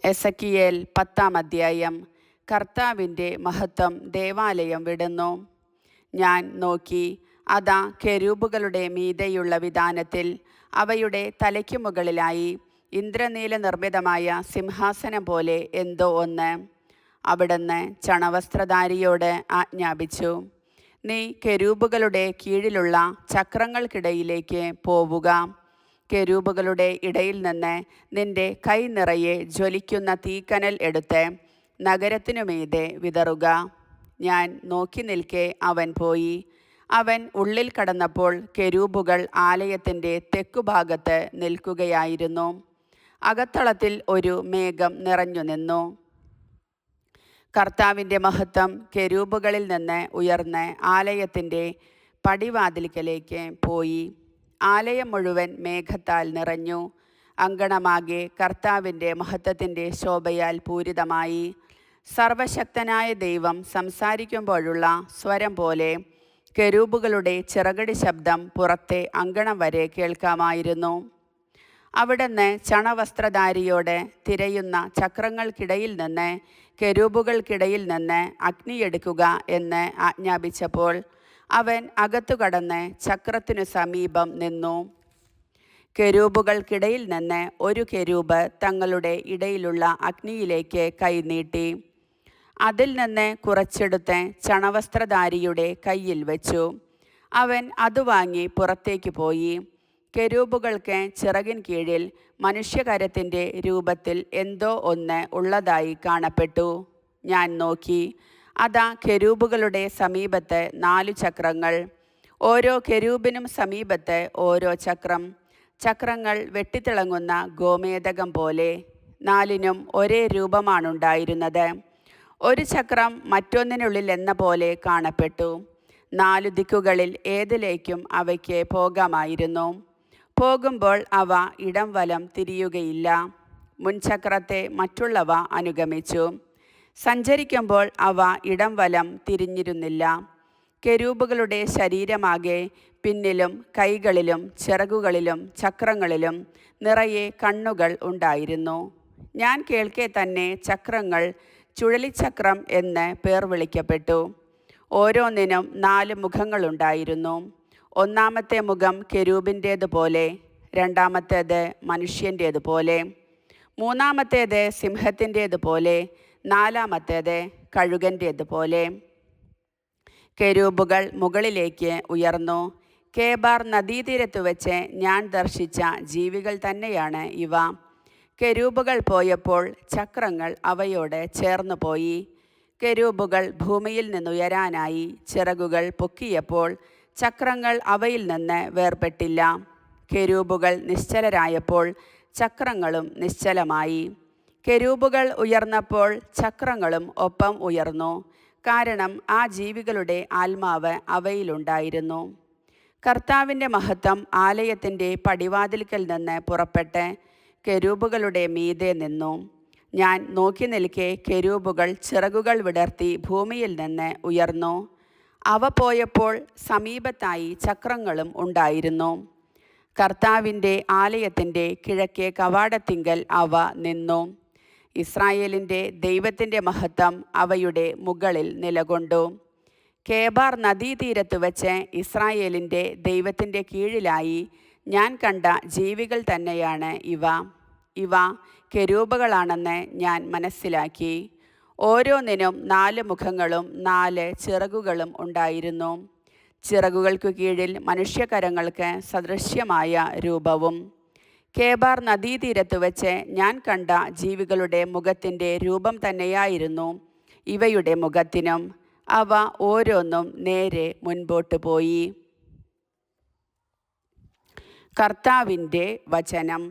Ezekiel 10-ാം അധ്യായം. കർത്താവിൻ്റെ മഹത്വം ദേവാലയം വിടുന്നു. ഞാൻ നോക്കി, അതാ കെരൂബുകളുടെ മീതെയുള്ള വിതാനത്തിൽ അവയുടെ തലയ്ക്കു മുകളിലായി ഇന്ദ്രനീല നിർമ്മിതമായ സിംഹാസനം പോലെ എന്തോ ഒന്ന്. അവിടുന്ന് ചണവസ്ത്രധാരിയോട് ആജ്ഞാപിച്ചു, നീ കെരൂബുകളുടെ കീഴിലുള്ള ചക്രങ്ങൾക്കിടയിലേക്ക് പോവുക. കെരൂബുകളുടെ ഇടയിൽ നിന്ന് നിന്റെ കൈ നിറയെ ജ്വലിക്കുന്ന തീക്കനൽ എടുത്ത് നഗരത്തിനുമീതെ വിതറുക. ഞാൻ നോക്കി നിൽക്കെ അവൻ പോയി. അവൻ ഉള്ളിൽ കടന്നപ്പോൾ കെരൂബുകൾ ആലയത്തിൻ്റെ തെക്കുഭാഗത്ത് നിൽക്കുകയായിരുന്നു. അകത്തളത്തിൽ ഒരു മേഘം നിറഞ്ഞു നിന്നു. കർത്താവിൻ്റെ മഹത്വം കെരൂബുകളിൽ നിന്ന് ഉയർന്ന് ആലയത്തിൻ്റെ പടിവാതിൽക്കലേക്ക് പോയി. ആലയം മുഴുവൻ മേഘത്താൽ നിറഞ്ഞു. അങ്കണമാകെ കർത്താവിൻ്റെ മഹത്വത്തിൻ്റെ ശോഭയാൽ പൂരിതമായി. സർവശക്തനായ ദൈവം സംസാരിക്കുമ്പോഴുള്ള സ്വരം പോലെ കെരൂബുകളുടെ ചിറകടി ശബ്ദം പുറത്തെ അങ്കണം വരെ കേൾക്കാമായിരുന്നു. അവിടുന്ന് ചണവസ്ത്രധാരിയോട് തിരയുന്ന ചക്രങ്ങൾക്കിടയിൽ നിന്ന് കെരൂബുകൾക്കിടയിൽ നിന്ന് അഗ്നിയെടുക്കുക എന്ന് ആജ്ഞാപിച്ചപ്പോൾ അവൻ അകത്തു കടന്ന് ചക്രത്തിനു സമീപം നിന്നു. കെരൂബുകൾക്കിടയിൽ നിന്ന് ഒരു കെരൂബ് തങ്ങളുടെ ഇടയിലുള്ള അഗ്നിയിലേക്ക് കൈനീട്ടി. അതിൽ നിന്ന് കുറച്ചെടുത്ത് ചണവസ്ത്രധാരിയുടെ കയ്യിൽ വെച്ചു. അവൻ അത് വാങ്ങി പുറത്തേക്ക് പോയി. കെരൂബുകൾക്ക് ചിറകിൻ കീഴിൽ മനുഷ്യകരത്തിൻ്റെ രൂപത്തിൽ എന്തോ ഒന്ന് ഉള്ളതായി കാണപ്പെട്ടു. ഞാൻ നോക്കി, അതാ കെരൂബുകളുടെ സമീപത്ത് 4 ചക്രങ്ങൾ, ഓരോ കെരൂബിനും സമീപത്ത് ഓരോ ചക്രം. ചക്രങ്ങൾ വെട്ടിത്തിളങ്ങുന്ന ഗോമേദകം പോലെ. 4നും ഒരേ രൂപമാണുണ്ടായിരുന്നത്. ഒരു ചക്രം മറ്റൊന്നിനുള്ളിൽ എന്ന പോലെ കാണപ്പെട്ടു. 4 ദിക്കുകളിൽ ഏതിലേക്കും അവയ്ക്ക് പോകാമായിരുന്നു. പോകുമ്പോൾ അവ ഇടം വലം തിരിയുകയില്ല. മുൻചക്രത്തെ മറ്റുള്ളവ അനുഗമിച്ചു. സഞ്ചരിക്കുമ്പോൾ അവ ഇടം വലം തിരിഞ്ഞിരുന്നില്ല. കെരൂബുകളുടെ ശരീരമാകെ പിന്നിലും കൈകളിലും ചിറകുകളിലും ചക്രങ്ങളിലും നിറയെ കണ്ണുകൾ ഉണ്ടായിരുന്നു. ഞാൻ കേൾക്കെ തന്നെ ചക്രങ്ങൾ ചുഴലിച്ചക്രം എന്ന് പേർ വിളിക്കപ്പെട്ടു. ഓരോന്നിനും 4 മുഖങ്ങളുണ്ടായിരുന്നു. ഒന്നാമത്തെ മുഖം കെരൂബിൻ്റേതുപോലെ, രണ്ടാമത്തേത് മനുഷ്യൻ്റേതുപോലെ, മൂന്നാമത്തേത് സിംഹത്തിൻ്റേതുപോലെ, നാലാമത്തേത് കഴുകൻ്റേതുപോലെ. കെരൂബുകൾ മുകളിലേക്ക് ഉയർന്നു. കേബാർ നദീതീരത്ത് വെച്ച് ഞാൻ ദർശിച്ച ജീവികൾ തന്നെയാണ് ഇവ. കെരൂബുകൾ പോയപ്പോൾ ചക്രങ്ങൾ അവയോട് ചേർന്നു പോയി. കെരൂബുകൾ ഭൂമിയിൽ നിന്നുയരാനായി ചിറകുകൾ പൊക്കിയപ്പോൾ ചക്രങ്ങൾ അവയിൽ നിന്ന് വേർപെട്ടില്ല. കെരൂബുകൾ നിശ്ചലരായപ്പോൾ ചക്രങ്ങളും നിശ്ചലമായി. കെരൂബുകൾ ഉയർന്നപ്പോൾ ചക്രങ്ങളും ഒപ്പം ഉയർന്നു. കാരണം ആ ജീവികളുടെ ആത്മാവ് അവയിലുണ്ടായിരുന്നു. കർത്താവിൻ്റെ മഹത്വം ആലയത്തിൻ്റെ പടിവാതിൽക്കൽ നിന്ന് പുറപ്പെട്ട് കെരൂബുകളുടെ മീതെ നിന്നു. ഞാൻ നോക്കി നിൽക്കെ കെരൂബുകൾ ചിറകുകൾ വിടർത്തി ഭൂമിയിൽ നിന്ന് ഉയർന്നു. അവ പോയപ്പോൾ സമീപത്തായി ചക്രങ്ങളും ഉണ്ടായിരുന്നു. കർത്താവിൻ്റെ ആലയത്തിൻ്റെ കിഴക്കേ കവാടത്തിങ്കൽ അവ നിന്നു. ഇസ്രായേലിൻ്റെ ദൈവത്തിൻ്റെ മഹത്വം അവയുടെ മുകളിൽ നിലകൊണ്ടു. കേബാർ നദീതീരത്ത് വെച്ച് ഇസ്രായേലിൻ്റെ ദൈവത്തിൻ്റെ കീഴിലായി ഞാൻ കണ്ട ജീവികൾ തന്നെയാണ് ഇവ. ഇവ കെരൂബുകളാണെന്ന് ഞാൻ മനസ്സിലാക്കി. ഓരോന്നിനും 4 മുഖങ്ങളും 4 ചിറകുകളും ഉണ്ടായിരുന്നു. ചിറകുകൾക്കു കീഴിൽ മനുഷ്യകരങ്ങൾക്ക് സദൃശ്യമായ രൂപവും. കേബാർ നദീതീരത്ത് വെച്ച് ഞാൻ കണ്ട ജീവികളുടെ മുഖത്തിൻ്റെ രൂപം തന്നെയായിരുന്നു ഇവയുടെ മുഖത്തിനും. അവ ഓരോന്നും നേരെ മുൻപോട്ട് പോയി. കർത്താവിൻ്റെ വചനം.